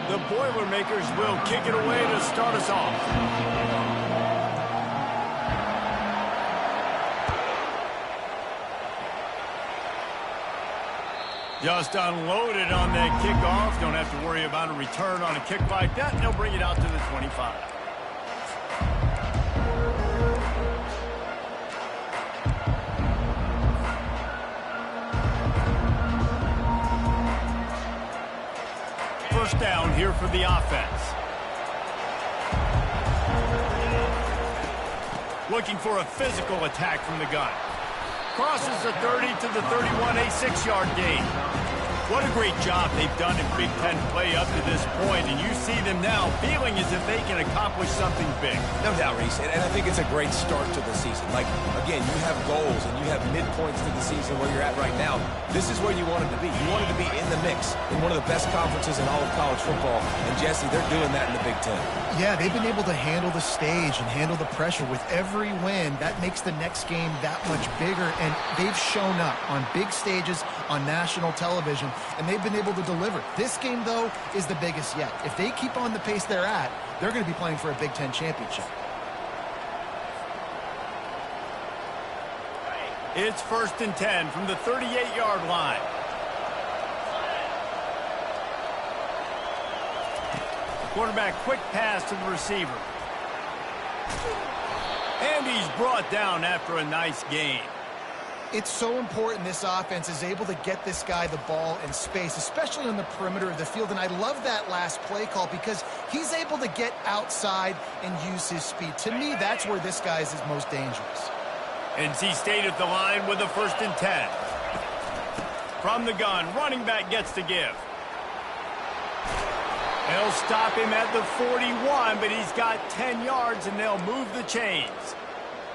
The Boilermakers will kick it away to start us off. Just unloaded on that kickoff. Don't have to worry about a return on a kick like that. They'll bring it out to the 25. First down here for the offense. Looking for a physical attack from the gun. Crosses the 30 to the 31, a 6-yard gain. What a great job they've done in Big Ten play up to this point, and you see them now feeling as if they can accomplish something big. No doubt, Reese, and I think it's a great start to the season. Like, again, you have goals and you have midpoints to the season where you're at right now. This is where you wanted to be. You wanted to be in the mix in one of the best conferences in all of college football, and Jesse, they're doing that in the Big Ten. Yeah, they've been able to handle the stage and handle the pressure. With every win, that makes the next game that much bigger, and they've shown up on big stages on national television, and they've been able to deliver. This game, though, is the biggest yet. If they keep on the pace they're at, they're going to be playing for a Big Ten championship. It's 1st and 10 from the 38-yard line. Quarterback quick pass to the receiver. And he's brought down after a nice gain. It's so important this offense is able to get this guy the ball in space, especially on the perimeter of the field. And I love that last play call because he's able to get outside and use his speed. To me, that's where this guy is most dangerous. NC State at the line with a 1st and 10. From the gun, running back gets to give. They'll stop him at the 41, but he's got 10 yards, and they'll move the chains.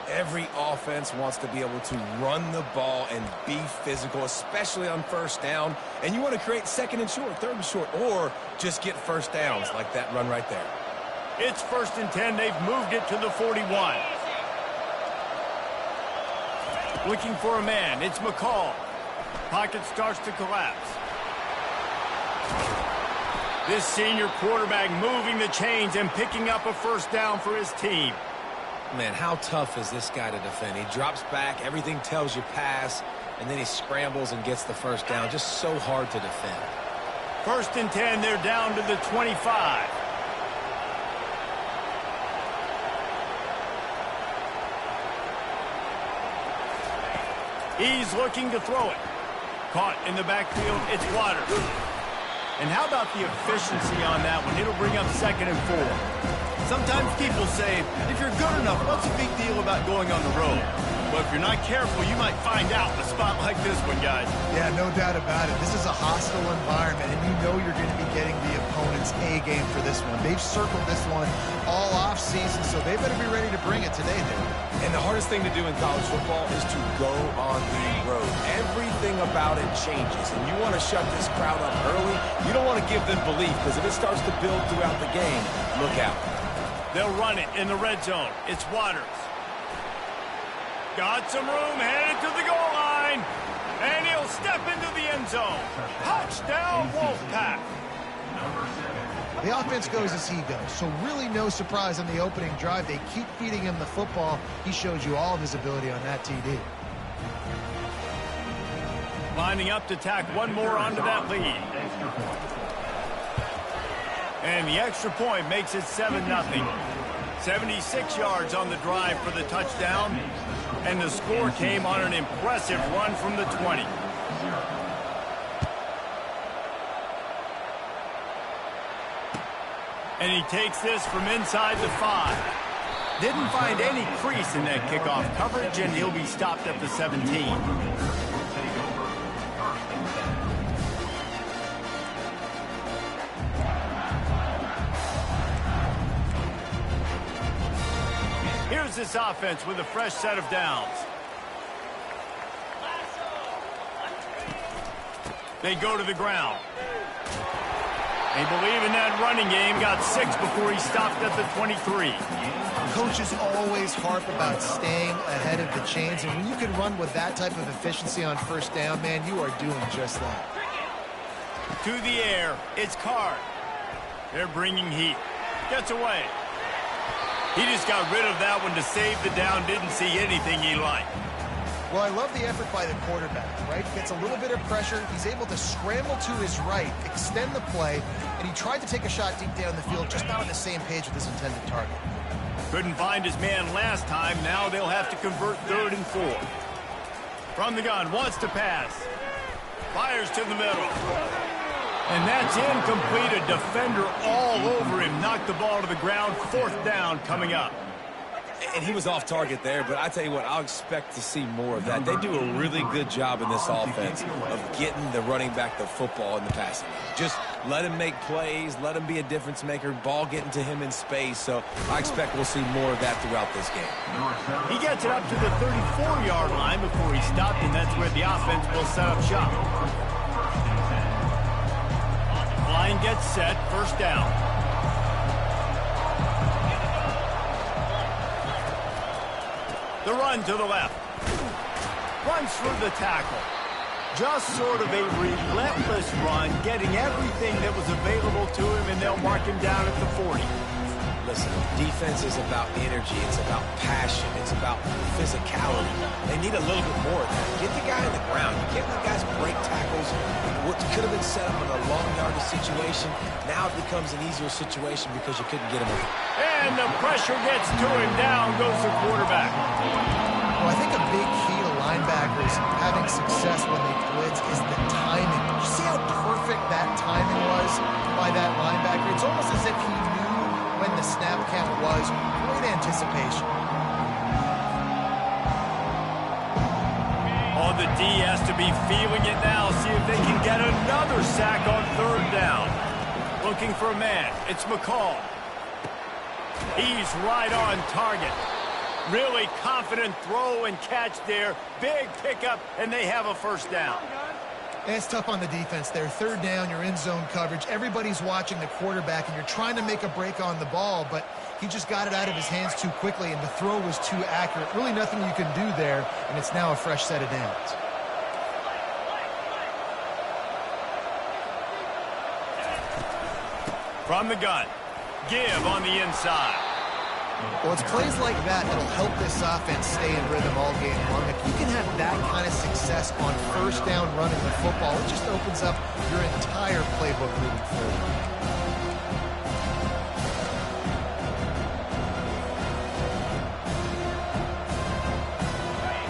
Every offense wants to be able to run the ball and be physical, especially on first down. And you want to create 2nd and short, 3rd and short, or just get first downs like that run right there. It's 1st and 10. They've moved it to the 41. Looking for a man. It's McCall. Pocket starts to collapse. This senior quarterback moving the chains and picking up a first down for his team. Man, how tough is this guy to defend? He drops back, everything tells you pass, and then he scrambles and gets the first down. Just so hard to defend. 1st and 10, they're down to the 25. He's looking to throw it. Caught in the backfield, it's Waters. And how about the efficiency on that one? It'll bring up 2nd and 4. Sometimes people say, if you're good enough, what's the big deal about going on the road? Well, if you're not careful, you might find out in a spot like this one, guys. Yeah, no doubt about it. This is a hostile environment, and you know you're going to be getting the opponent's A game for this one. They've circled this one all off season, so they better be ready to bring it today, dude. And the hardest thing to do in college football is to go on the road. Everything about it changes, and you want to shut this crowd up early. You don't want to give them belief, because if it starts to build throughout the game, look out. They'll run it in the red zone. It's Waters. Got some room, headed to the goal line. And he'll step into the end zone. Touchdown, Wolfpack. The offense goes as he goes, so really no surprise on the opening drive. They keep feeding him the football. He showed you all of his ability on that TD. Lining up to tack one more onto that lead. And the extra point makes it 7-0. 76 yards on the drive for the touchdown. And the score came on an impressive run from the 20. And he takes this from inside the 5. Didn't find any crease in that kickoff coverage, and he'll be stopped at the 17. Here's this offense with a fresh set of downs. They go to the ground. They believe in that running game. Got 6 before he stopped at the 23. Coaches always harp about staying ahead of the chains, and when you can run with that type of efficiency on first down, man, you are doing just that. To the air, it's Card. They're bringing heat. Gets away. He just got rid of that one to save the down. Didn't see anything he liked. Well, I love the effort by the quarterback, right? Gets a little bit of pressure. He's able to scramble to his right, extend the play, and he tried to take a shot deep down the field, just not on the same page with his intended target. Couldn't find his man last time. Now they'll have to convert 3rd and 4. From the gun, wants to pass. Fires to the middle. And that's incomplete. A defender all over him. Knocked the ball to the ground. 4th down coming up. And he was off target there, but I tell you what, I'll expect to see more of that. They do a really good job in this offense of getting the running back the football in the passing game. Just let him make plays, let him be a difference maker, ball getting to him in space. So I expect we'll see more of that throughout this game. He gets it up to the 34-yard line before he stopped, and that's where the offense will set up shop. Line gets set, 1st down. The run to the left. Runs through the tackle. Just sort of a relentless run, getting everything that was available to him, and they'll mark him down at the 40. Listen, defense is about energy. It's about passion. It's about physicality. They need a little bit more of that. Get the guy on the ground. You can't let guys break tackles. What could have been set up in a long yardage situation, now it becomes an easier situation because you couldn't get him over. And the pressure gets to him. Down goes the quarterback. Well, I think a big key to linebackers having success when they blitz is the timing. You see how perfect that timing was by that linebacker? It's almost as if he knew when the snap count was. Great anticipation. Oh, the D has to be feeling it now. See if they can get another sack on 3rd down. Looking for a man. It's McCall. He's right on target. Really confident throw and catch there. Big pickup, and they have a 1st down. And it's tough on the defense there. 3rd down, you're in zone coverage. Everybody's watching the quarterback, and you're trying to make a break on the ball, but he just got it out of his hands too quickly, and the throw was too accurate. Really nothing you can do there, and it's now a fresh set of downs. From the gun. Give on the inside. Well, it's plays like that that'll help this offense stay in rhythm all game long. If you can have that kind of success on 1st down running the football, it just opens up your entire playbook moving forward.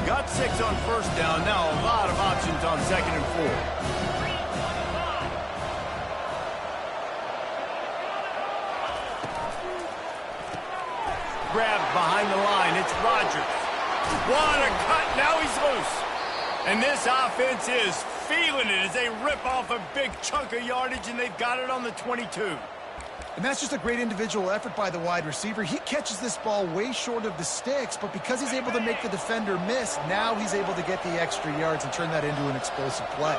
Got 6 on 1st down. Now a lot of options on 2nd and 4. Grabbed behind the line. It's Rodgers. What a cut. Now he's loose. And this offense is feeling it as they rip off a big chunk of yardage, and they've got it on the 22. And that's just a great individual effort by the wide receiver. He catches this ball way short of the sticks, but because he's able to make the defender miss, now he's able to get the extra yards and turn that into an explosive play.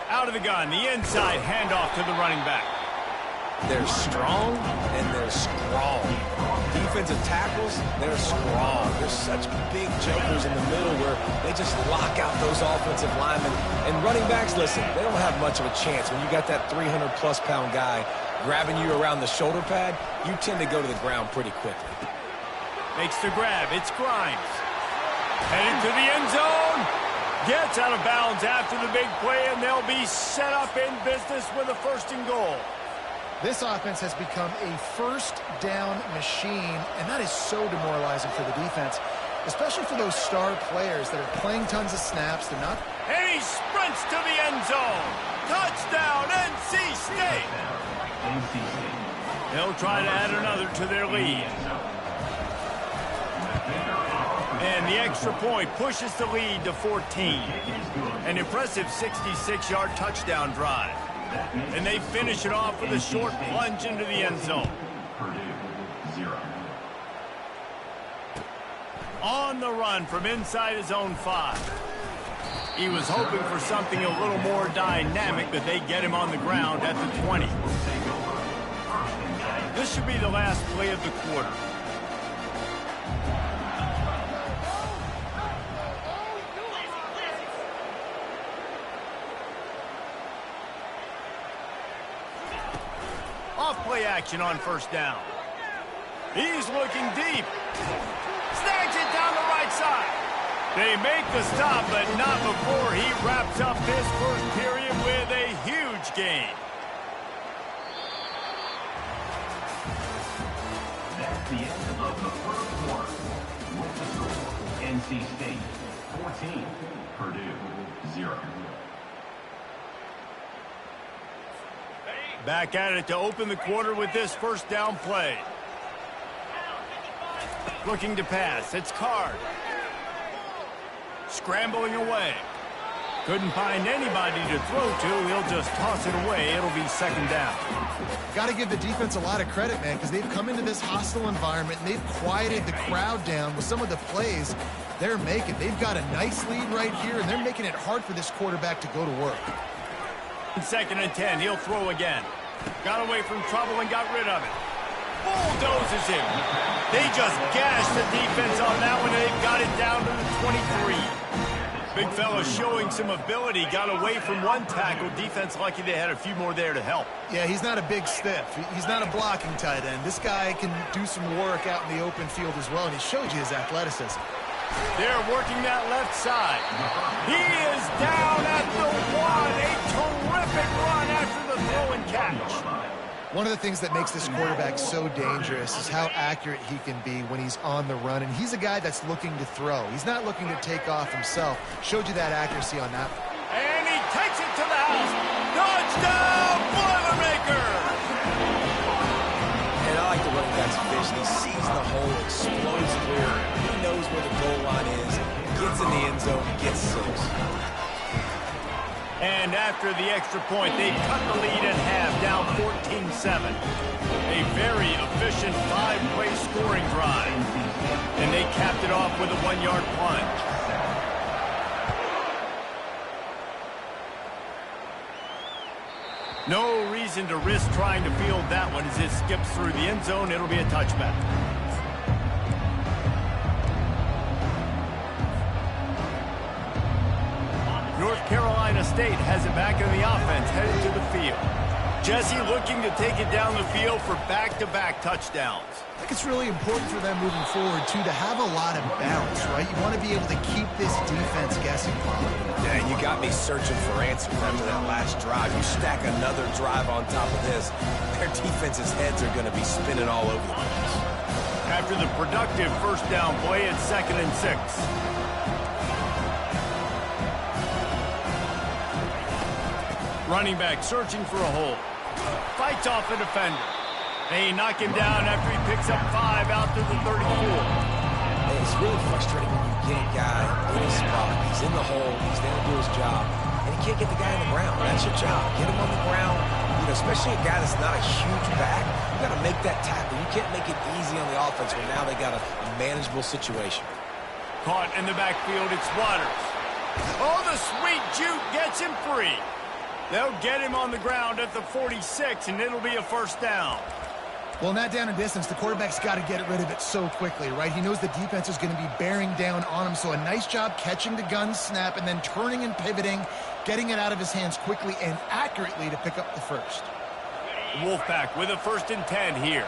Out of the gun, the inside handoff to the running back. They're strong, and they're strong. Defensive tackles, they're strong. They're such big jokers in the middle where they just lock out those offensive linemen. And running backs, listen, they don't have much of a chance. When you got that 300-plus pound guy grabbing you around the shoulder pad, you tend to go to the ground pretty quickly. Makes the grab. It's Grimes. Heading to the end zone. Gets out of bounds after the big play, and they'll be set up in business with a 1st and goal. This offense has become a 1st down machine, and that is so demoralizing for the defense, especially for those star players that are playing tons of snaps. They're not. And he sprints to the end zone. Touchdown, NC State. They'll try to add another to their lead. And the extra point pushes the lead to 14. An impressive 66-yard touchdown drive. And they finish it off with a short plunge into the end zone. Purdue, 0. On the run from inside his own 5. He was hoping for something a little more dynamic, but they get him on the ground at the 20. This should be the last play of the quarter. off play action on first down. He's looking deep. Snags it down the right side. They make the stop, but not before he wraps up this first period with a huge gain. That's the end of the first quarter. With the score, NC State 14, Purdue 0. Back at it to open the quarter with this first down play. Looking to pass. It's Card. Scrambling away. Couldn't find anybody to throw to. He'll just toss it away. It'll be second down. Got to give the defense a lot of credit, man, because they've come into this hostile environment and they've quieted the crowd down with some of the plays they're making. They've got a nice lead right here, and they're making it hard for this quarterback to go to work. Second and 10. He'll throw again. Got away from trouble and got rid of it. Bulldozes him. They just gashed the defense on that one, and they've got it down to the 23. Big fella showing some ability. Got away from one tackle. Defense lucky they had a few more there to help. Yeah, he's not a big stiff. He's not a blocking tight end. This guy can do some work out in the open field as well, and he showed you his athleticism. They're working that left side. He is down at the 1. A terrific run after the throw and catch. One of the things that makes this quarterback so dangerous is how accurate he can be when he's on the run, and he's a guy that's looking to throw. He's not looking to take off himself. Showed you that accuracy on that one. And he takes it to the house. Touchdown, Boilermaker! And I like the running back's vision. He sees the hole, explodes through. He knows where the goal line is, gets in the end zone, gets 6. And after the extra point, they've cut the lead in half, down 14-7. A very efficient 5-play scoring drive. And they capped it off with a 1-yard plunge. No reason to risk trying to field that one as it skips through the end zone. It'll be a touchback. North Carolina State has it back in the offense, headed to the field. Jesse looking to take it down the field for back-to-back touchdowns. I think it's really important for them moving forward, too, to have a lot of balance, right? You want to be able to keep this defense guessing, Paul. Yeah, you got me searching for answers after that last drive. You stack another drive on top of this, their defense's heads are going to be spinning all over the place. After the productive first down play, it's 2nd and 6. Running back searching for a hole. Fights off a defender. They knock him down after he picks up 5 out to the 34. And it's really frustrating when you get a guy in his spot. He's in the hole. He's there to do his job. And he can't get the guy on the ground. That's your job. Get him on the ground. You know, especially a guy that's not a huge back. You got to make that tackle. You can't make it easy on the offense when now they got a manageable situation. Caught in the backfield, it's Waters. Oh, the sweet juke gets him free. They'll get him on the ground at the 46, and it'll be a first down. Well, in that down and distance, the quarterback's got to get rid of it so quickly, right? He knows the defense is going to be bearing down on him, so a nice job catching the gun snap and then turning and pivoting, getting it out of his hands quickly and accurately to pick up the first. Wolfpack with a 1st and 10 here.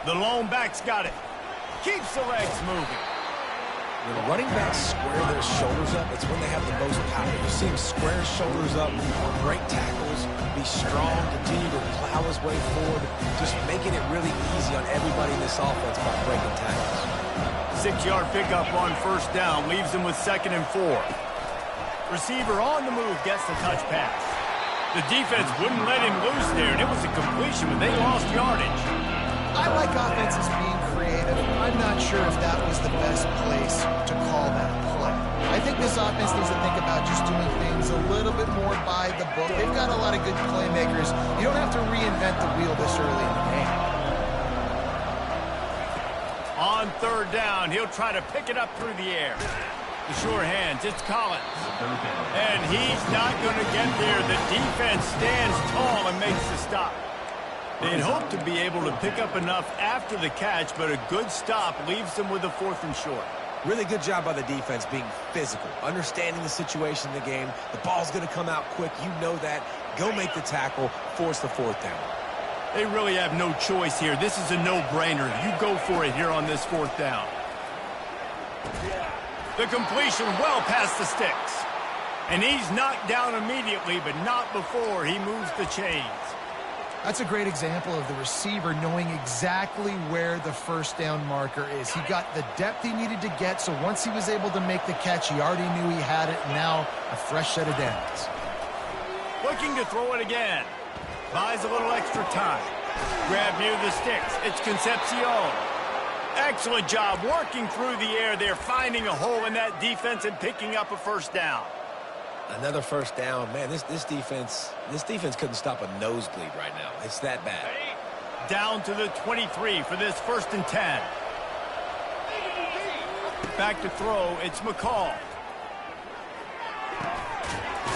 The lone back's got it. Keeps the legs moving. When the running backs square their shoulders up, it's when they have the most power. You see him square his shoulders up, break tackles, be strong, continue to plow his way forward, just making it really easy on everybody in this offense by breaking tackles. 6-yard pickup on first down, leaves him with 2nd and 4. Receiver on the move, gets the touch pass. The defense wouldn't let him loose there, and it was a completion, but they lost yardage. I like offenses being creative. I'm not sure if that was the best place to call that play. I think this offense needs to think about just doing things a little bit more by the book. They've got a lot of good playmakers. You don't have to reinvent the wheel this early in the game. On 3rd down, he'll try to pick it up through the air. The sure hands, it's Collins. And he's not going to get there. The defense stands tall and makes the stop. They'd hoped to be able to pick up enough after the catch, but a good stop leaves them with a 4th and short. Really good job by the defense being physical, understanding the situation in the game. The ball's going to come out quick. You know that. Go make the tackle, force the fourth down. They really have no choice here. This is a no-brainer. You go for it here on this fourth down. The completion well past the sticks. And he's knocked down immediately, but not before he moves the chains. That's a great example of the receiver knowing exactly where the first down marker is. He got the depth he needed to get, so once he was able to make the catch, he already knew he had it. Now a fresh set of downs. Looking to throw it again. Buys a little extra time. Grab near the sticks. It's Concepcion. Excellent job working through the air there, finding a hole in that defense and picking up a first down. Another first down. Man, this defense couldn't stop a nosebleed right now. It's that bad. Down to the 23 for this 1st and 10. Back to throw, it's McCall.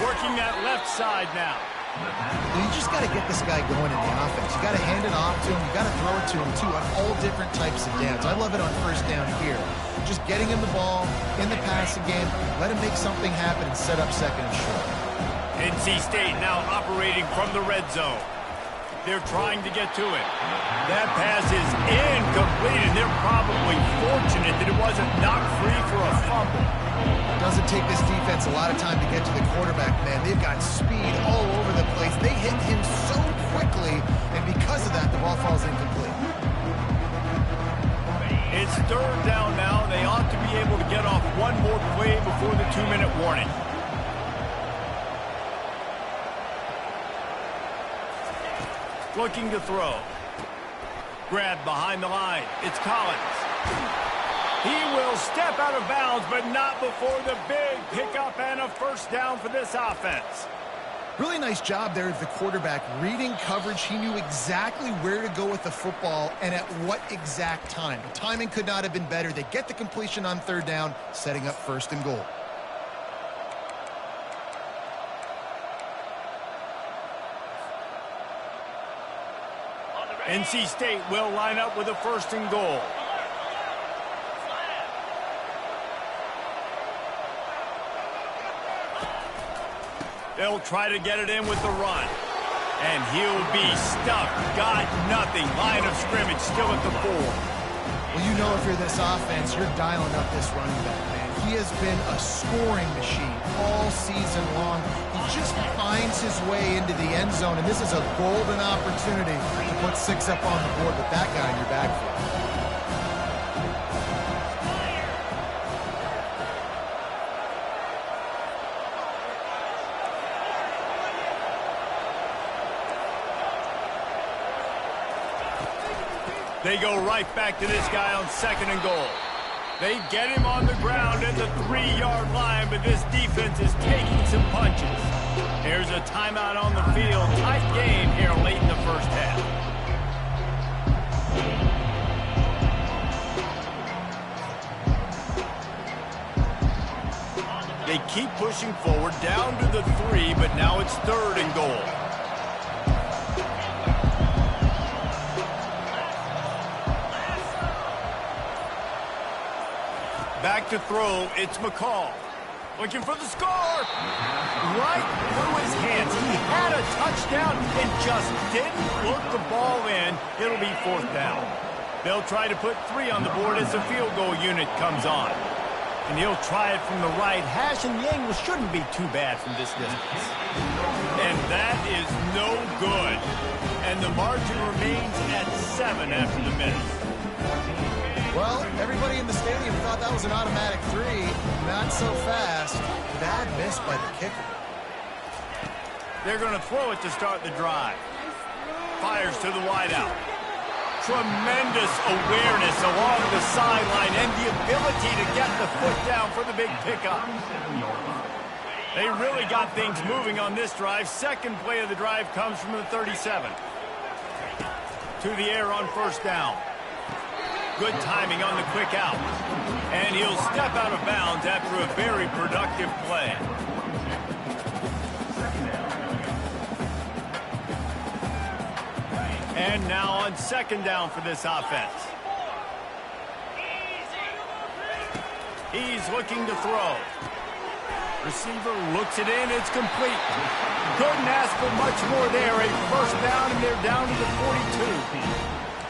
Working that left side now. You just got to get this guy going in the offense. You got to hand it off to him. You got to throw it to him, too, on all different types of downs. I love it on first down here. Just getting him the ball in the passing game, let him make something happen and set up second and short. NC State now operating from the red zone. They're trying to get to it. That pass is incomplete, and they're probably fortunate that it wasn't knocked free for a fumble. It doesn't take this defense a lot of time to get to the quarterback, man. They've got speed all over the place. They hit him so quickly, and because of that, the ball falls incomplete. It's 3rd down now. They ought to be able to get off one more play before the 2-minute warning. Looking to throw. Grabbed behind the line. It's Collins. He will step out of bounds, but not before the big pickup and a first down for this offense. Really nice job there of the quarterback. Reading coverage, he knew exactly where to go with the football and at what exact time. The timing could not have been better. They get the completion on 3rd down, setting up 1st and goal. NC State will line up with a 1st and goal. They'll try to get it in with the run. And he'll be stuck. Got nothing. Line of scrimmage still at the 4. Well, you know if you're this offense, you're dialing up this running back, man. He has been a scoring machine all season long. He just finds his way into the end zone, and this is a golden opportunity to put 6 up on the board with that guy in your backfield. They go right back to this guy on 2nd and goal. They get him on the ground at the 3-yard line, but this defense is taking some punches. There's a timeout on the field. Tight game here late in the first half. They keep pushing forward down to the 3, but now it's 3rd and goal. Back to throw, it's McCall. Looking for the score. Right through his hands. He had a touchdown and just didn't look the ball in. It'll be 4th down. They'll try to put 3 on the board as the field goal unit comes on. And he'll try it from the right hash, and the angle shouldn't be too bad from this distance. And that is no good. And the margin remains at 7 after the minute. Well, everybody in the stadium thought that was an automatic 3. Not so fast. Bad miss by the kicker. They're going to throw it to start the drive. Fires to the wideout. Tremendous awareness along the sideline and the ability to get the foot down for the big pickup. They really got things moving on this drive. 2nd play of the drive comes from the 37. To the air on 1st down. Good timing on the quick out. And he'll step out of bounds after a very productive play. And now on 2nd down for this offense. He's looking to throw. Receiver looks it in. It's complete. Couldn't ask for much more there. A first down, and they're down to the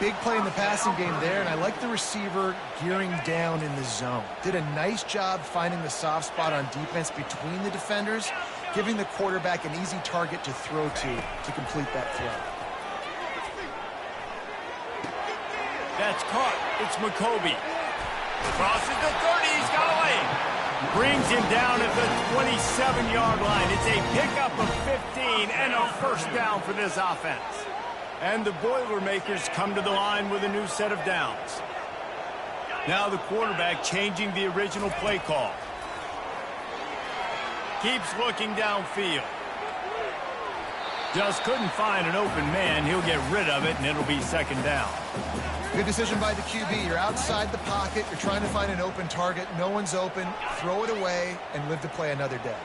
42. Big play in the passing game there, and I like the receiver gearing down in the zone. Did a nice job finding the soft spot on defense between the defenders, giving the quarterback an easy target to throw to complete that throw. That's caught. It's McCoby. Crosses the 30. He's got away. Brings him down at the 27-yard line. It's a pickup of 15 and a first down for this offense. And the Boilermakers come to the line with a new set of downs. Now the quarterback changing the original play call. Keeps looking downfield. Just couldn't find an open man. He'll get rid of it, and it'll be second down. Good decision by the QB. You're outside the pocket. You're trying to find an open target. No one's open. Throw it away and live to play another day.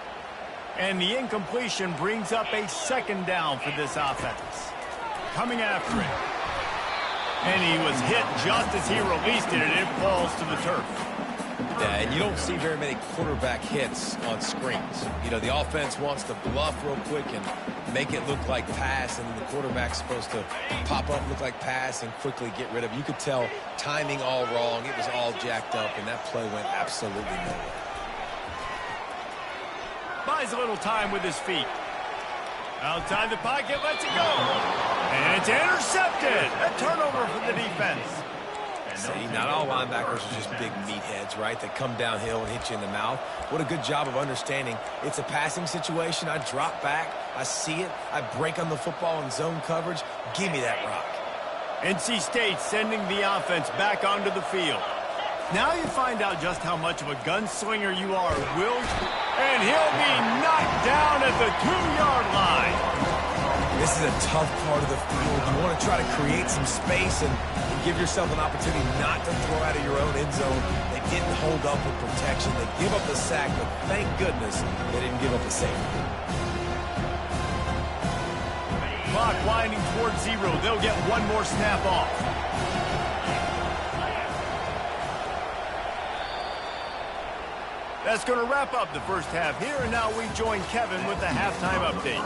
And the incompletion brings up a second down for this offense. Coming after it. And he was hit just as he released it, and it falls to the turf. Yeah, and you don't see very many quarterback hits on screens. You know, the offense wants to bluff real quick and make it look like pass, and then the quarterback's supposed to pop up, look like pass, and quickly get rid of it. You could tell timing all wrong. It was all jacked up, and that play went absolutely nowhere. Buys a little time with his feet. Outside the pocket, lets it go. And it's intercepted. A turnover for the defense. See, not all linebackers are just big meatheads, right, that come downhill and hit you in the mouth. What a good job of understanding it's a passing situation. I drop back, I see it, I break on the football in zone coverage. Give me that rock. NC State sending the offense back onto the field. Now you find out just how much of a gunslinger you are, Will. And he'll be knocked down at the 2-yard line. This is a tough part of the field. You want to try to create some space and give yourself an opportunity not to throw out of your own end zone. They didn't hold up with protection. They give up the sack, but thank goodness they didn't give up the safety. Clock winding towards 0. They'll get one more snap off. That's going to wrap up the first half here, and now we join Kevin with the halftime update.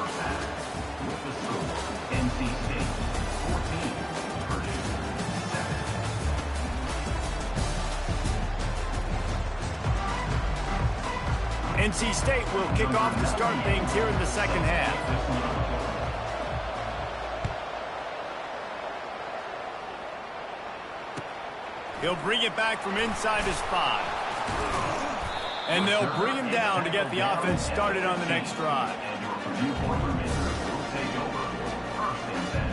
With the score, NC State 14, Purdue 7. NC State will kick off to start things here in the second half. He'll bring it back from inside his 5. And they'll bring him down to get the offense started on the next drive. And your Purdue Boilermakers will take over first and 10.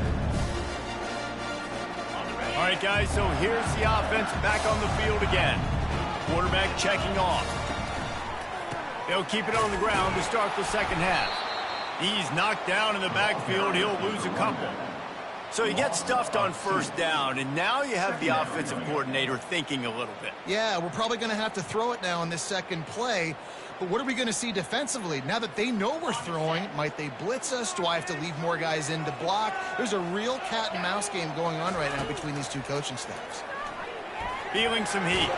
All right, guys, so here's the offense back on the field again. Quarterback checking off. They'll keep it on the ground to start the second half. He's knocked down in the backfield. He'll lose a couple. So you get stuffed on first down, and now you have the offensive coordinator thinking a little bit. Yeah, we're probably going to have to throw it now in this second play. But what are we going to see defensively? Now that they know we're throwing, might they blitz us? Do I have to leave more guys in to block? There's a real cat and mouse game going on right now between these two coaching staffs. Feeling some heat.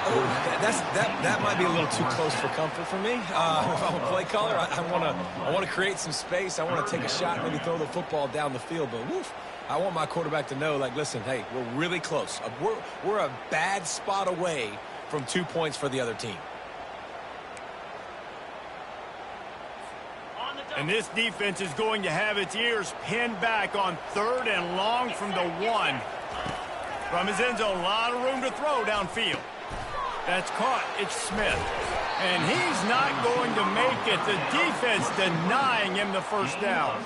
That might be a little too close for comfort for me. If I'm a play caller, I want to create some space. I want to take a shot, maybe throw the football down the field. But woof, I want my quarterback to know, like, listen, hey, we're really close. We're a bad spot away from 2 points for the other team. And this defense is going to have its ears pinned back on 3rd and long from the 1. From his end zone, a lot of room to throw downfield. That's caught. It's Smith. And he's not going to make it. The defense denying him the first down.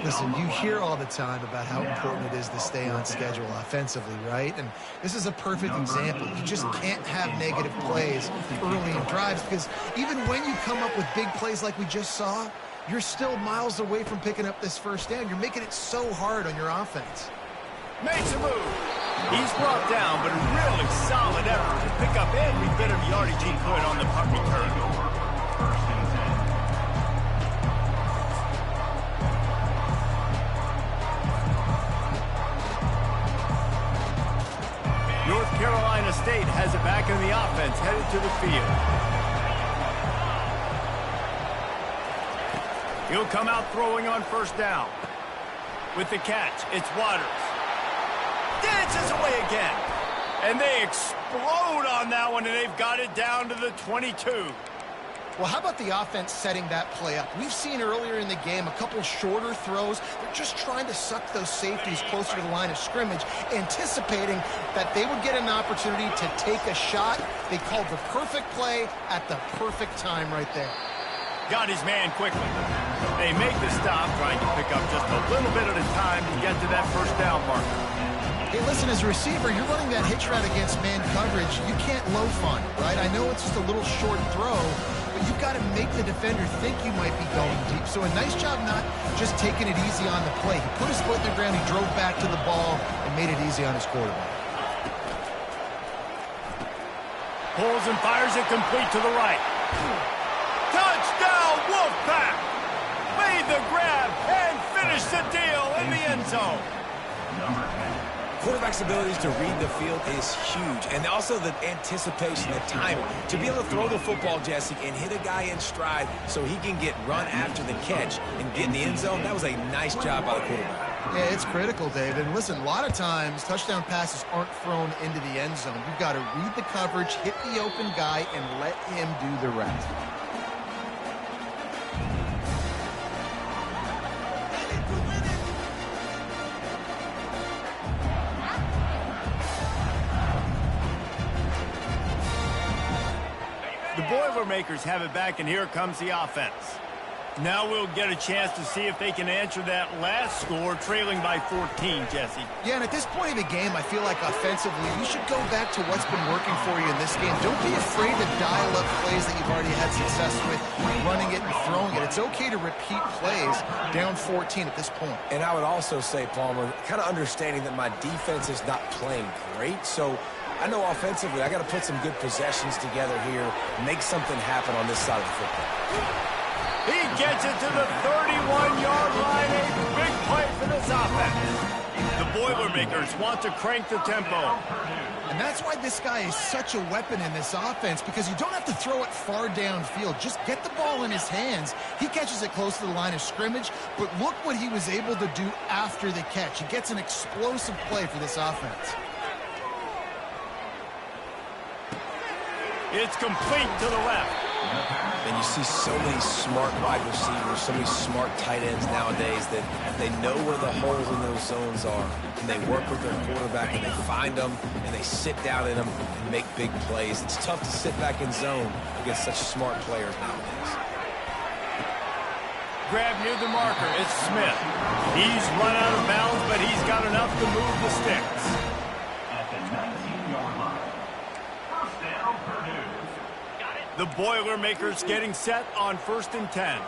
Listen, you hear all the time about how important it is to stay on schedule offensively, right? And this is a perfect example. You just can't have negative plays early in drives because even when you come up with big plays like we just saw, you're still miles away from picking up this first down. You're making it so hard on your offense. Makes a move. He's brought down, but a really solid effort to pick up every bit of yardage he could on the punt return. First and 10. North Carolina State has a back in the offense headed to the field. He'll come out throwing on first down. With the catch, it's Waters. Dances away again. And they explode on that one, and they've got it down to the 22. Well, how about the offense setting that play up? We've seen earlier in the game a couple shorter throws. They're just trying to suck those safeties closer to the line of scrimmage, anticipating that they would get an opportunity to take a shot. They called the perfect play at the perfect time right there. Got his man quickly. They make the stop, trying to pick up just a little bit at a time to get to that first down marker. Hey, listen, as a receiver, you're running that hitch route against man coverage. You can't loaf on it, right? I know it's just a little short throw, but you've got to make the defender think you might be going deep. So a nice job not just taking it easy on the play. He put his foot in the ground, he drove back to the ball, and made it easy on his quarterback. Pulls and fires it complete to the right. Touchdown, Wolfpack! Made the grab and finished the deal in the end zone. Number 10. Quarterback's abilities to read the field is huge, and also the anticipation, the timing. To be able to throw the football, Jesse, and hit a guy in stride so he can get run after the catch and get in the end zone, that was a nice job by the quarterback. Yeah, it's critical, David. And listen, a lot of times touchdown passes aren't thrown into the end zone. You've got to read the coverage, hit the open guy, and let him do the rest. The Boilermakers have it back, and here comes the offense. Now we'll get a chance to see if they can answer that last score, trailing by 14, Jesse. Yeah, and at this point of the game, I feel like offensively, you should go back to what's been working for you in this game. Don't be afraid to dial up plays that you've already had success with, running it and throwing it. It's okay to repeat plays down 14 at this point. And I would also say, Palmer, kind of understanding that my defense is not playing great, so I know offensively I got to put some good possessions together here, make something happen on this side of the football. He gets it to the 31-yard line. A big play for this offense. The Boilermakers want to crank the tempo. And that's why this guy is such a weapon in this offense, because you don't have to throw it far downfield. Just get the ball in his hands. He catches it close to the line of scrimmage, but look what he was able to do after the catch. He gets an explosive play for this offense. It's complete to the left. And you see so many smart wide receivers, so many smart tight ends nowadays that they know where the holes in those zones are, and they work with their quarterback, and they find them, and they sit down in them and make big plays. It's tough to sit back in zone against such smart players nowadays. Grab near the marker. It's Smith. He's run out of bounds, but he's got enough to move the sticks. At the 19-yard line. First down, Purdue. The Boilermakers getting set on 1st and 10.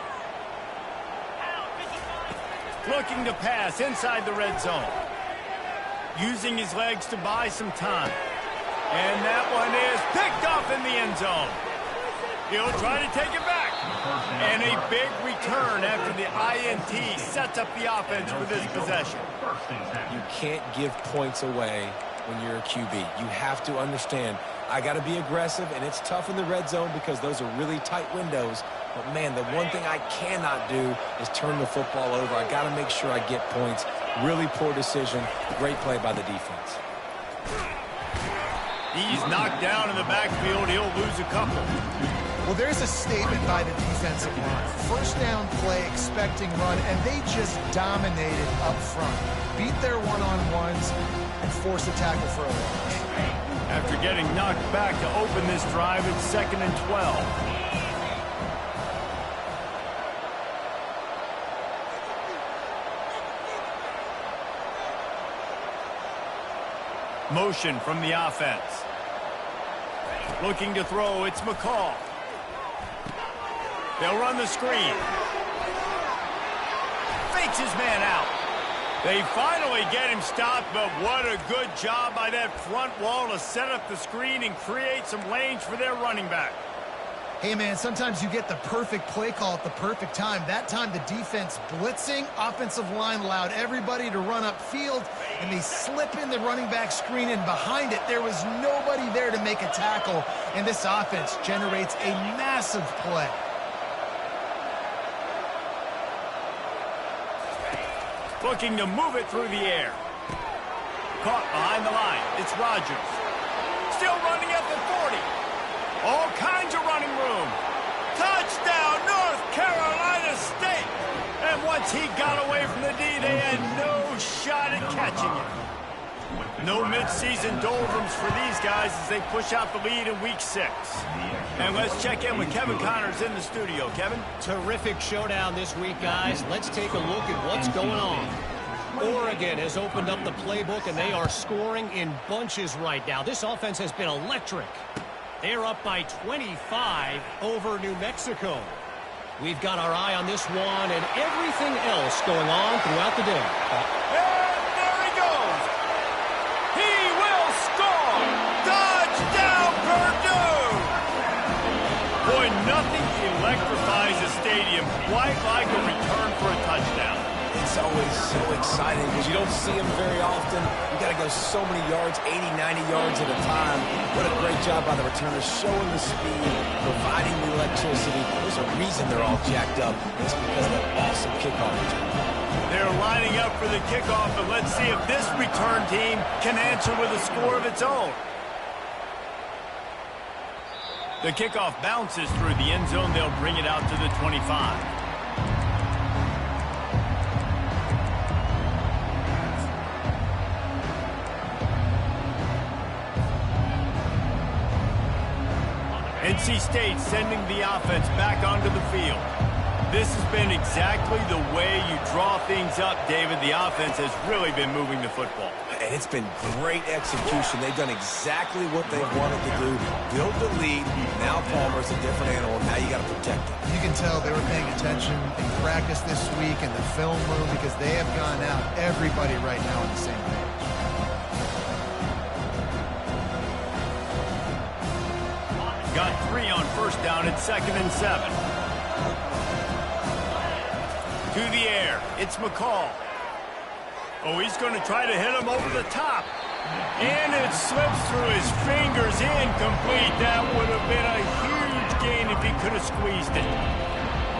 Looking to pass inside the red zone. Using his legs to buy some time. And that one is picked off in the end zone. He'll try to take it back. And a big return after the INT sets up the offense for this possession. You can't give points away when you're a QB. You have to understand, I got to be aggressive, and it's tough in the red zone because those are really tight windows. But, man, the one thing I cannot do is turn the football over. I got to make sure I get points. Really poor decision. Great play by the defense. He's knocked down in the backfield. He'll lose a couple. Well, there's a statement by the defensive line. First down play, expecting run, and they just dominated up front. Beat their one-on-ones and force a tackle for a loss. After getting knocked back to open this drive, it's 2nd and 12. Motion from the offense. Looking to throw, it's McCall. They'll run the screen. Fakes his man out. They finally get him stopped, but what a good job by that front wall to set up the screen and create some lanes for their running back. Hey, man, sometimes you get the perfect play call at the perfect time. That time, the defense blitzing, offensive line allowed everybody to run upfield, and they slip in the running back screen, and behind it, there was nobody there to make a tackle, and this offense generates a massive play. Looking to move it through the air. Caught behind the line. It's Rodgers. Still running at the 40. All kinds of running room. Touchdown, North Carolina State. And once he got away from the D, they had no shot at catching it. No midseason doldrums for these guys as they push out the lead in Week 6. And let's check in with Kevin Connors in the studio. Kevin? Terrific showdown this week, guys. Let's take a look at what's going on. Oregon has opened up the playbook, and they are scoring in bunches right now. This offense has been electric. They're up by 25 over New Mexico. We've got our eye on this one and everything else going on throughout the day. And there he goes. He will score. Touchdown, Purdue. Boy, nothing electrifies a stadium quite like a return for a touchdown. It's always so exciting because you don't see them very often. You got to go so many yards, 80, 90 yards at a time. What a great job by the returners, showing the speed, providing the electricity. There's a reason they're all jacked up. It's because of that awesome kickoff return. They're lining up for the kickoff, but let's see if this return team can answer with a score of its own. The kickoff bounces through the end zone. They'll bring it out to the 25. NC State sending the offense back onto the field. This has been exactly the way you draw things up, David. The offense has really been moving the football. And it's been great execution. They've done exactly what they've wanted to do. Build the lead. Now Palmer's a different animal. Now you got to protect it. You can tell they were paying attention in practice this week in the film room because they have gone out, everybody right now on the same page. Got 3 on first down at 2nd and 7. To the air, it's McCall. Oh, he's going to try to hit him over the top. And it slips through his fingers, incomplete. That would have been a huge gain if he could have squeezed it.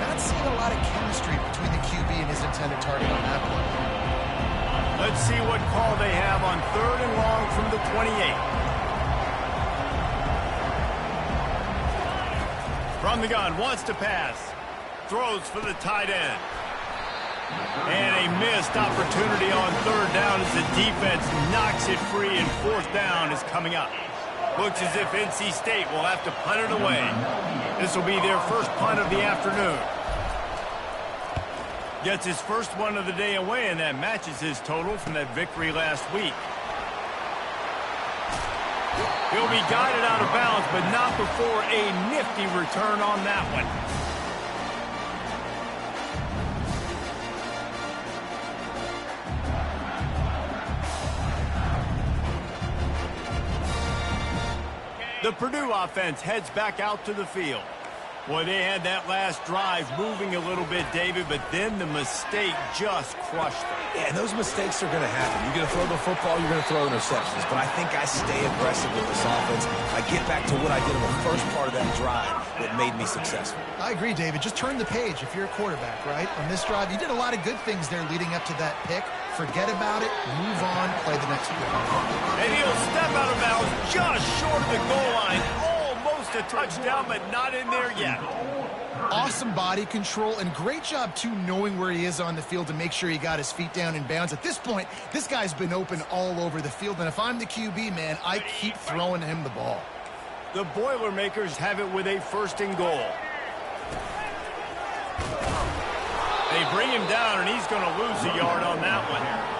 Not seeing a lot of chemistry between the QB and his intended target on that play. Let's see what call they have on 3rd and long from the 28. From the gun, wants to pass. Throws for the tight end. And a missed opportunity on 3rd down as the defense knocks it free, and 4th down is coming up. Looks as if NC State will have to punt it away. This will be their first punt of the afternoon. Gets his first one of the day away, and that matches his total from that victory last week. He'll be guided out of bounds, but not before a nifty return on that one. The Purdue offense heads back out to the field. Boy, they had that last drive moving a little bit, David, but then the mistake just crushed them. Yeah, and those mistakes are going to happen. You're going to throw the football, you're going to throw interceptions. But I think I stay aggressive with this offense. I get back to what I did in the first part of that drive that made me successful. I agree, David. Just turn the page if you're a quarterback, right? On this drive, you did a lot of good things there leading up to that pick. Forget about it, move on, play the next play. And he'll step out of bounds just short of the goal line. A touchdown, but not in there yet. Awesome body control and great job, too, knowing where he is on the field to make sure he got his feet down in bounds. At this point, this guy's been open all over the field, and if I'm the QB, man, I keep throwing him the ball. The Boilermakers have it with a 1st and goal. They bring him down, and he's going to lose a yard on that one.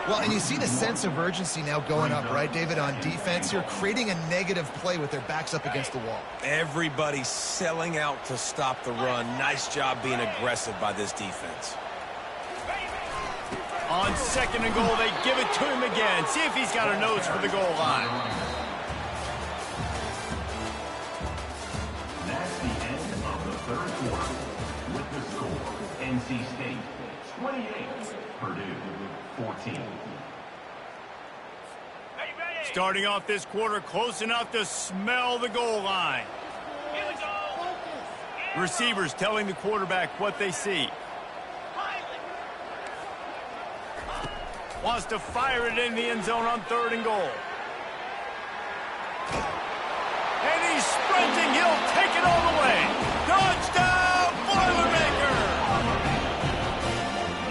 Well, and you see the sense of urgency now going up, right, David, on defense here, creating a negative play with their backs up against the wall. Everybody's selling out to stop the run. Nice job being aggressive by this defense. On 2nd and goal, they give it to him again. See if he's got a nose for the goal line. That's the third quarter with the score, NC State 28, Purdue 14. Starting off this quarter close enough to smell the goal line. Receivers telling the quarterback what they see. Wants to fire it in the end zone on 3rd and goal. And he's sprinting. He'll take it all the way. Touchdown, Boilermaker!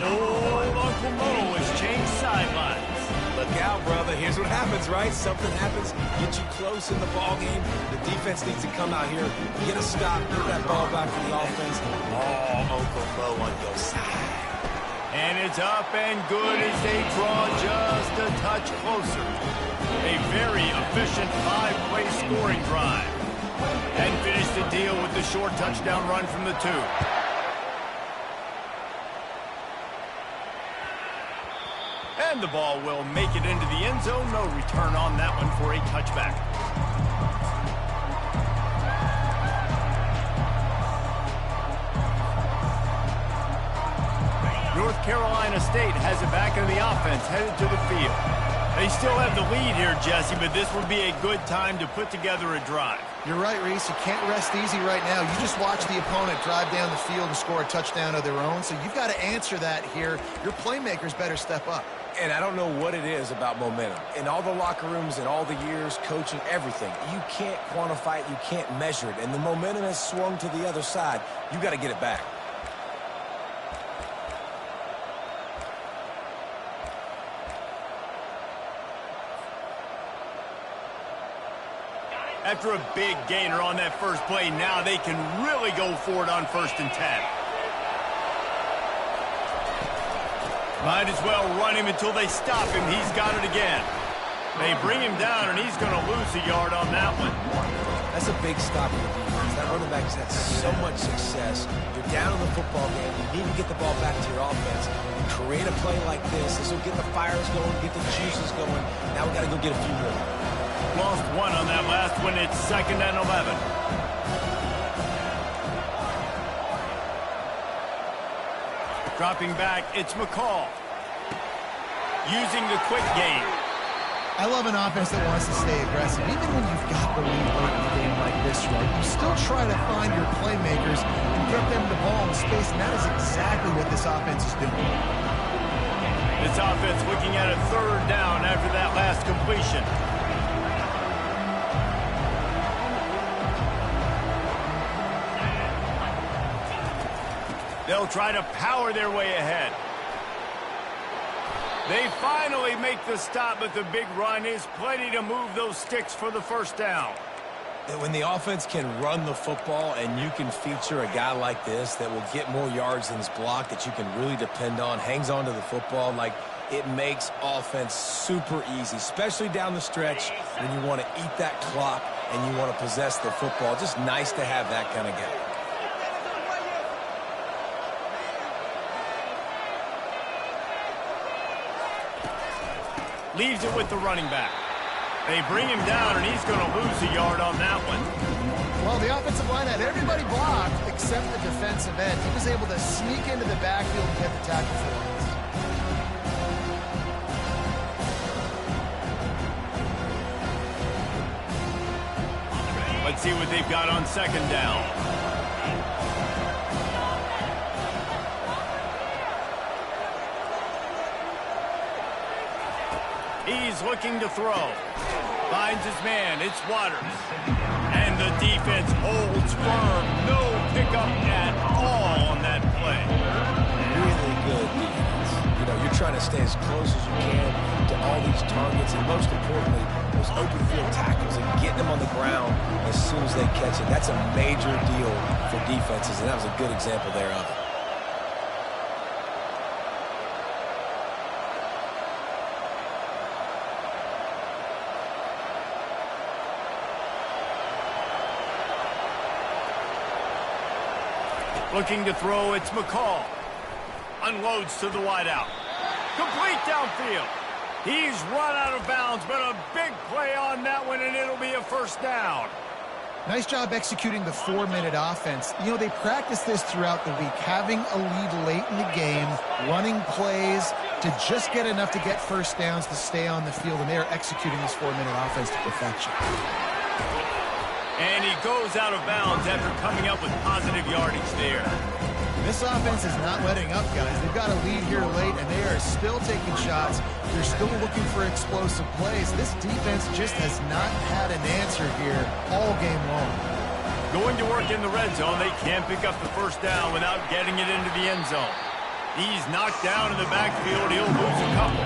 Old Uncle Mo has changed sidelines. Look out, brother. Here's what happens, right? Something happens, get you close in the ball game. The defense needs to come out here, get a stop, put that ball back to the offense. Oh, Uncle Mo on your side. And it's up and good as they draw just a touch closer. A very efficient 5-play scoring drive. And finish the deal with the short touchdown run from the 2. And the ball will make it into the end zone. No return on that one for a touchback. North Carolina State has it back in the offense, headed to the field. They still have the lead here, Jesse, but this would be a good time to put together a drive. You're right, Reese. You can't rest easy right now. You just watch the opponent drive down the field and score a touchdown of their own, so you've got to answer that here. Your playmakers better step up. And I don't know what it is about momentum. In all the locker rooms and all the years, coaching, everything, you can't quantify it, you can't measure it. And the momentum has swung to the other side. You got to get it back. After a big gainer on that first play, now they can really go for it on 1st and 10. Might as well run him until they stop him. He's got it again. They bring him down, and he's going to lose a yard on that one. That's a big stop for the defense. That running back has had so much success. You're down in the football game. You need to get the ball back to your offense. You create a play like this. This will get the fires going, get the juices going. Now we got to go get a few more. Lost one on that last one. It's 2nd and 11. Dropping back, it's McCall. Using the quick game. I love an offense that wants to stay aggressive. Even when you've got the lead late in a game like this, right, you still try to find your playmakers and get them the ball in space, and that is exactly what this offense is doing. This offense looking at a 3rd down after that last completion. They'll try to power their way ahead. They finally make the stop, but the big run is plenty to move those sticks for the 1st down. When the offense can run the football and you can feature a guy like this that will get more yards than his block, that you can really depend on, hangs on to the football, like it makes offense super easy, especially down the stretch when you want to eat that clock and you want to possess the football. Just nice to have that kind of guy. Leaves it with the running back. They bring him down, and he's going to lose a yard on that one. Well, the offensive line had everybody blocked except the defensive end. He was able to sneak into the backfield and get the tackle for once. Let's see what they've got on 2nd down. He's looking to throw. Finds his man. It's Waters. And the defense holds firm. No pickup at all on that play. Really good defense. You know, you're trying to stay as close as you can to all these targets, and most importantly, those open field tackles and getting them on the ground as soon as they catch it. That's a major deal for defenses, and that was a good example there of it. Looking to throw, it's McCall. Unloads to the wideout. Complete downfield. He's run out of bounds, but a big play on that one, and it'll be a 1st down. Nice job executing the 4-minute offense. You know, they practice this throughout the week, having a lead late in the game, running plays to just get enough to get first downs to stay on the field, and they are executing this 4-minute offense to perfection. And he goes out of bounds after coming up with positive yardage there. This offense is not letting up, guys. They've got a lead here late, and they are still taking shots. They're still looking for explosive plays. This defense just has not had an answer here all game long. Going to work in the red zone, they can't pick up the first down without getting it into the end zone. He's knocked down in the backfield. He'll lose a couple.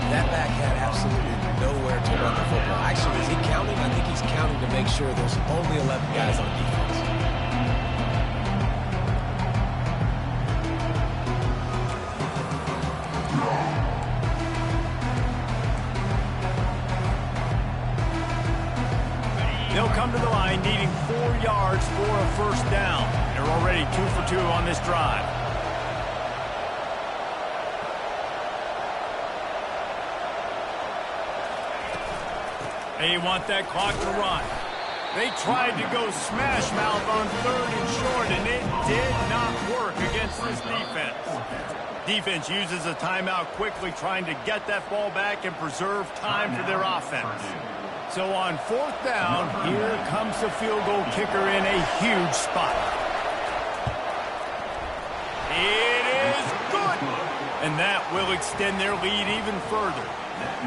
That back had absolutely nowhere to run the football. Actually, is he counting? I think he's counting to make sure there's only 11 guys on defense. They'll come to the line needing 4 yards for a first down. They're already 2 for 2 on this drive. They want that clock to run. They tried to go smash mouth on 3rd and short, and it did not work against this defense. Defense uses a timeout quickly, trying to get that ball back and preserve time for their offense. So on 4th down, here comes the field goal kicker in a huge spot. It is good! And that will extend their lead even further.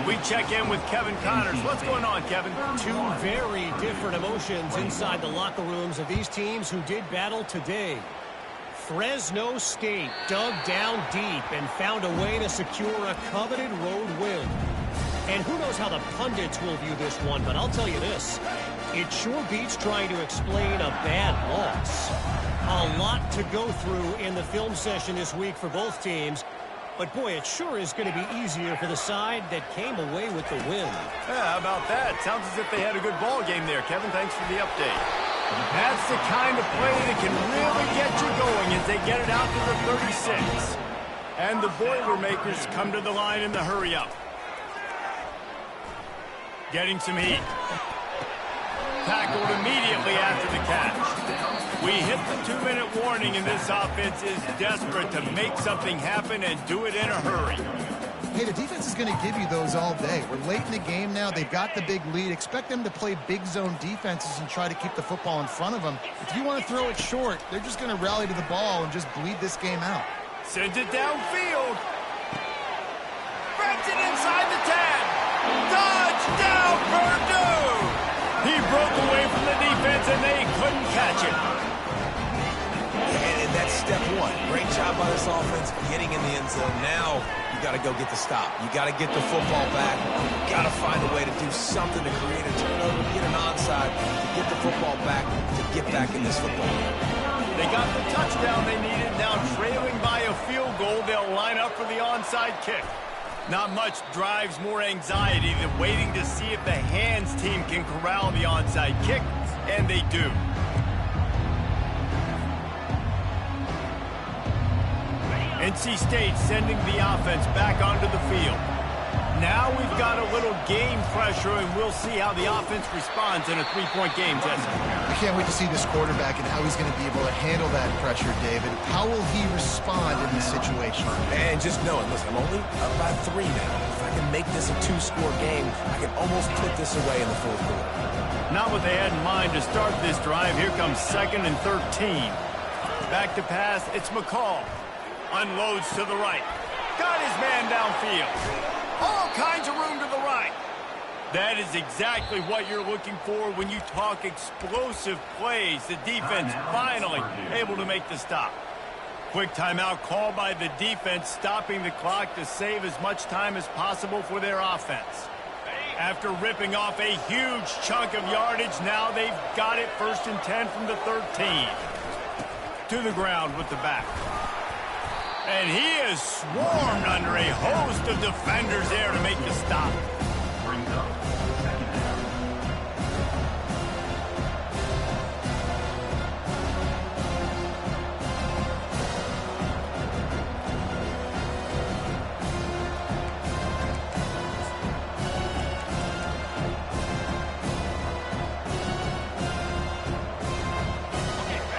We check in with Kevin Connors. What's going on, Kevin? Two very different emotions inside the locker rooms of these teams who did battle today. Fresno State dug down deep and found a way to secure a coveted road win. And who knows how the pundits will view this one, but I'll tell you this. It sure beats trying to explain a bad loss. A lot to go through in the film session this week for both teams. But, boy, it sure is going to be easier for the side that came away with the win. Yeah, how about that? Sounds as if they had a good ball game there, Kevin. Thanks for the update. That's the kind of play that can really get you going as they get it out to the 36. And the Boilermakers come to the line in the hurry-up. Getting some heat. Tackled immediately after the catch. We hit the 2-minute warning, and this offense is desperate to make something happen and do it in a hurry. Hey, the defense is going to give you those all day. We're late in the game now. They've got the big lead. Expect them to play big zone defenses and try to keep the football in front of them. If you want to throw it short, they're just going to rally to the ball and just bleed this game out. Sends it downfield. Grabs it inside the 10. Touchdown, Purdue! He broke away from the defense, and they couldn't catch it. And that's step one. Great job by this offense getting in the end zone. Now you got to go get the stop. You got to get the football back. You got to find a way to do something to create a turnover, get an onside, to get the football back, to get back in this football game. They got the touchdown they needed. Now trailing by a field goal, they'll line up for the onside kick. Not much drives more anxiety than waiting to see if the hands team can corral the onside kick, and they do. NC State sending the offense back onto the field. Now we've got a little game pressure, and we'll see how the offense responds in a 3-point game, Jesse. I can't wait to see this quarterback and how he's going to be able to handle that pressure, David. How will he respond in this situation? And just knowing, listen, I'm only up by 3 now. If I can make this a 2-score game, I can almost put this away in the 4th quarter. Not what they had in mind to start this drive. Here comes 2nd and 13. Back to pass, it's McCall. Unloads to the right. Got his man downfield. All kinds of room to the right. That is exactly what you're looking for when you talk explosive plays. The defense finally able to make the stop. Quick timeout call by the defense, stopping the clock to save as much time as possible for their offense. After ripping off a huge chunk of yardage, now they've got it 1st and 10 from the 13. To the ground with the back. And he is swarmed under a host of defenders there to make the stop. Brings up 2nd down.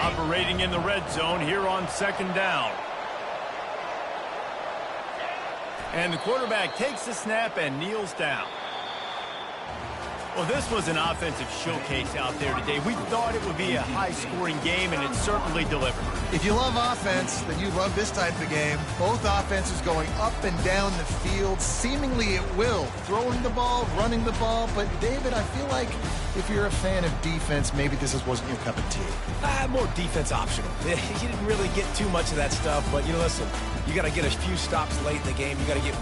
Operating in the red zone here on 2nd down. And the quarterback takes the snap and kneels down. Well, this was an offensive showcase out there today. We thought it would be a high-scoring game, and it certainly delivered. If you love offense, then you love this type of game. Both offenses going up and down the field, seemingly at will. Throwing the ball, running the ball. But, David, I feel like if you're a fan of defense, maybe this wasn't your cup of tea. More defense optional. You didn't really get too much of that stuff, but, listen, you got to get a few stops late in the game. You got to get